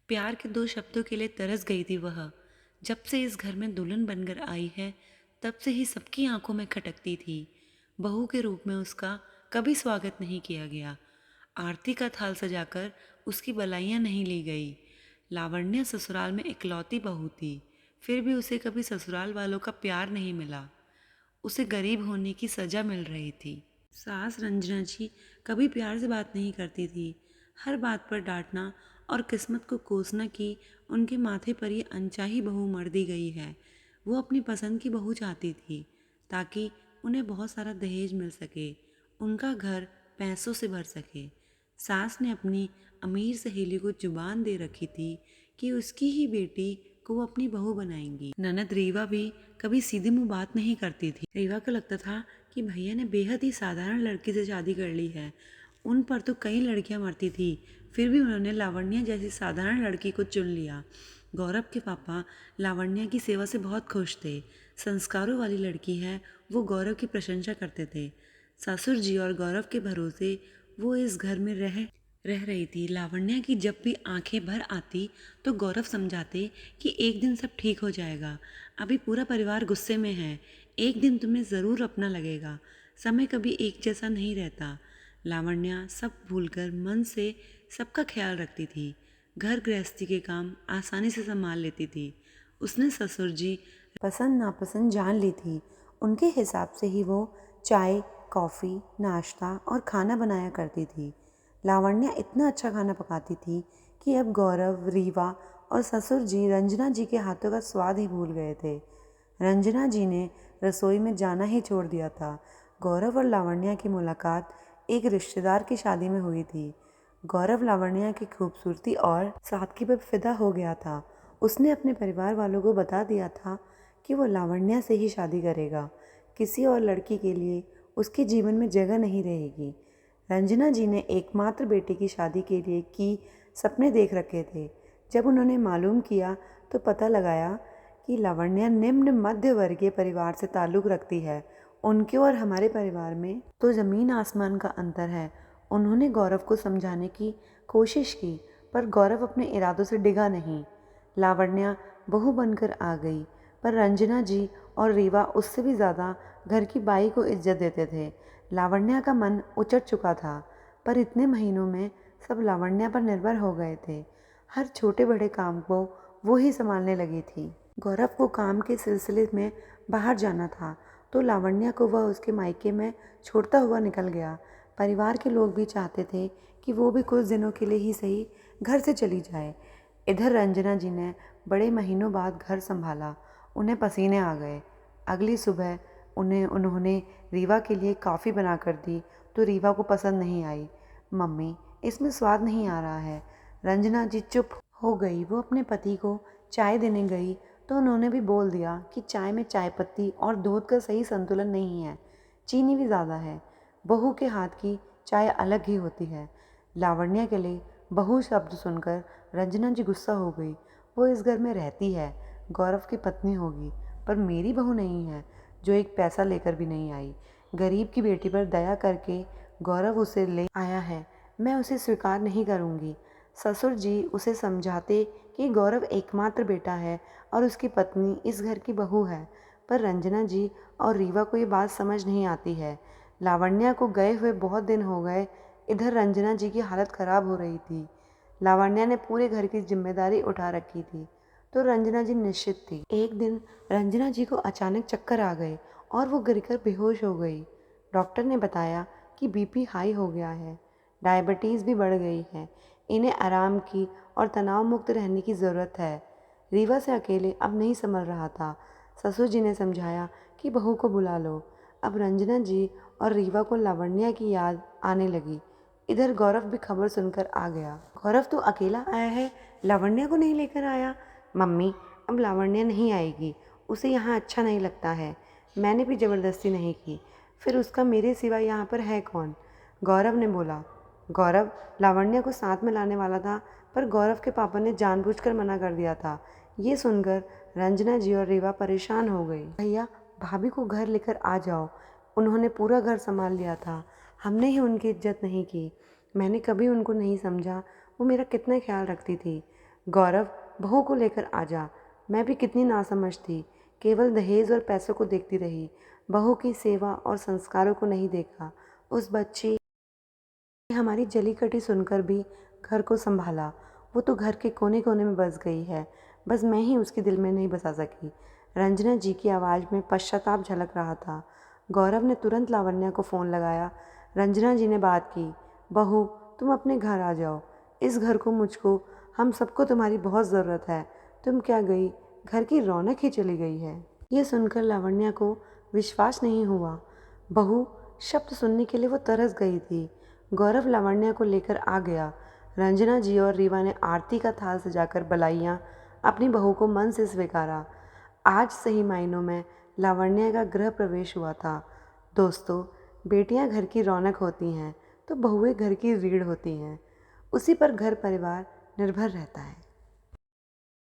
प्यार के दो शब्दों के लिए तरस गई थी वह। जब से इस घर में दुल्हन बनकर आई है, तब से ही सबकी आंखों में खटकती थी। बहू के रूप में उसका कभी स्वागत नहीं किया गया। आरती का थाल सजाकर उसकी बलाइयाँ नहीं ली गई। लावण्य ससुराल में इकलौती बहू थी, फिर भी उसे कभी ससुराल वालों का प्यार नहीं मिला। उसे गरीब होने की सजा मिल रही थी। सास रंजना जी कभी प्यार से बात नहीं करती थी। हर बात पर डांटना और किस्मत को कोसना कि उनके माथे पर ये अनचाही बहू मर दी गई है। वो अपनी पसंद की बहू चाहती थी ताकि उन्हें बहुत सारा दहेज मिल सके, उनका घर पैसों से भर सके। सास ने अपनी अमीर सहेली को जुबान दे रखी थी कि उसकी ही बेटी को वो अपनी बहू बनाएंगी। ननद रीवा भी कभी सीधे मुंह बात नहीं करती थी। रीवा को लगता था कि भैया ने बेहद ही साधारण लड़की से शादी कर ली है। उन पर तो कई लड़कियां मरती थी, फिर भी उन्होंने लावण्या जैसी साधारण लड़की को चुन लिया। गौरव के पापा लावण्या की सेवा से बहुत खुश थे। संस्कारों वाली लड़की है, वो गौरव की प्रशंसा करते थे। ससुर जी और गौरव के भरोसे वो इस घर में रह रही थी। लावण्या की जब भी आंखें भर आती तो गौरव समझाते कि एक दिन सब ठीक हो जाएगा, अभी पूरा परिवार गुस्से में है, एक दिन तुम्हें ज़रूर अपना लगेगा। समय कभी एक जैसा नहीं रहता। लावण्या सब भूलकर मन से सबका ख्याल रखती थी। घर गृहस्थी के काम आसानी से संभाल लेती थी। उसने ससुर जी पसंद नापसंद जान ली थी। उनके हिसाब से ही वो चाय, कॉफ़ी, नाश्ता और खाना बनाया करती थी। लावण्या इतना अच्छा खाना पकाती थी कि अब गौरव, रीवा और ससुर जी रंजना जी के हाथों का स्वाद ही भूल गए थे। रंजना जी ने रसोई में जाना ही छोड़ दिया था। गौरव और लावण्या की मुलाकात एक रिश्तेदार की शादी में हुई थी। गौरव लावण्या की खूबसूरती और सादगी पर फिदा हो गया था। उसने अपने परिवार वालों को बता दिया था कि वो लावण्या से ही शादी करेगा। किसी और लड़की के लिए उसके जीवन में जगह नहीं रहेगी। रंजना जी ने एकमात्र बेटे की शादी के लिए की सपने देख रखे थे। जब उन्होंने मालूम किया तो पता लगाया कि लावण्या निम्न मध्य वर्गीय परिवार से ताल्लुक़ रखती है। उनके और हमारे परिवार में तो ज़मीन आसमान का अंतर है। उन्होंने गौरव को समझाने की कोशिश की, पर गौरव अपने इरादों से डिगा नहीं। लावण्या बहू बनकर आ गई, पर रंजना जी और रीवा उससे भी ज़्यादा घर की बाई को इज्जत देते थे। लावण्या का मन उचट चुका था, पर इतने महीनों में सब लावण्या पर निर्भर हो गए थे। हर छोटे बड़े काम को वो ही संभालने लगी थी। गौरव को काम के सिलसिले में बाहर जाना था, तो लावण्या को वह उसके मायके में छोड़ता हुआ निकल गया। परिवार के लोग भी चाहते थे कि वो भी कुछ दिनों के लिए ही सही घर से चली जाए। इधर रंजना जी ने बड़े महीनों बाद घर संभाला। उन्हें पसीने आ गए। अगली सुबह उन्होंने रीवा के लिए कॉफ़ी बना कर दी तो रीवा को पसंद नहीं आई। मम्मी, इसमें स्वाद नहीं आ रहा है। रंजना जी चुप हो गई। वो अपने पति को चाय देने गई तो उन्होंने भी बोल दिया कि चाय में चाय पत्ती और दूध का सही संतुलन नहीं है, चीनी भी ज़्यादा है। बहू के हाथ की चाय अलग ही होती है। लावण्या के लिए बहू शब्द सुनकर रंजना जी गुस्सा हो गई। वो इस घर में रहती है, गौरव की पत्नी होगी, पर मेरी बहू नहीं है जो एक पैसा लेकर भी नहीं आई। गरीब की बेटी पर दया करके गौरव उसे ले आया है, मैं उसे स्वीकार नहीं करूँगी। ससुर जी उसे समझाते कि गौरव एकमात्र बेटा है और उसकी पत्नी इस घर की बहू है, पर रंजना जी और रीवा को ये बात समझ नहीं आती है। लावण्या को गए हुए बहुत दिन हो गए। इधर रंजना जी की हालत ख़राब हो रही थी। लावण्या ने पूरे घर की जिम्मेदारी उठा रखी थी, तो रंजना जी निश्चित थी। एक दिन रंजना जी को अचानक चक्कर आ गए और वो गिरकर बेहोश हो गई। डॉक्टर ने बताया कि बीपी हाई हो गया है, डायबिटीज़ भी बढ़ गई है। इन्हें आराम की और तनाव मुक्त रहने की ज़रूरत है। रीवा से अकेले अब नहीं संभल रहा था। ससुर जी ने समझाया कि बहू को बुला लो। अब रंजना जी और रीवा को लावण्या की याद आने लगी। इधर गौरव भी खबर सुनकर आ गया। गौरव तो अकेला आया है, लावण्या को नहीं लेकर आया। मम्मी, अब लावण्या नहीं आएगी, उसे यहाँ अच्छा नहीं लगता है। मैंने भी ज़बरदस्ती नहीं की, फिर उसका मेरे सिवा यहाँ पर है कौन? गौरव ने बोला। गौरव लावण्या को साथ में लाने वाला था, पर गौरव के पापा ने जानबूझकर मना कर दिया था। ये सुनकर रंजना जी और रीवा परेशान हो गई। भैया, भाभी को घर लेकर आ जाओ, उन्होंने पूरा घर संभाल लिया था, हमने ही उनकी इज्जत नहीं की। मैंने कभी उनको नहीं समझा, वो मेरा कितना ख्याल रखती थी। गौरव, बहू को लेकर आ जा। मैं भी कितनी नासमझ थी, केवल दहेज और पैसों को देखती रही, बहू की सेवा और संस्कारों को नहीं देखा। उस बच्ची ने हमारी जली कटी सुनकर भी घर को संभाला। वो तो घर के कोने कोने में बस गई है, बस मैं ही उसके दिल में नहीं बसा सकी। रंजना जी की आवाज़ में पश्चाताप झलक रहा था। गौरव ने तुरंत लावण्या को फ़ोन लगाया। रंजना जी ने बात की, बहू तुम अपने घर आ जाओ, इस घर को, मुझको, हम सबको तुम्हारी बहुत ज़रूरत है। तुम क्या गई, घर की रौनक ही चली गई है। ये सुनकर लावण्या को विश्वास नहीं हुआ। बहू शब्द सुनने के लिए वो तरस गई थी। गौरव लावण्या को लेकर आ गया। रंजना जी और रीवा ने आरती का थाल सजाकर बलाइयाँ अपनी बहू को मन से स्वीकारा। आज सही मायनों में लावण्या का गृह प्रवेश हुआ था। दोस्तों, बेटियां घर की रौनक होती हैं तो बहुएं घर की रीढ़ होती हैं। उसी पर घर परिवार निर्भर रहता है।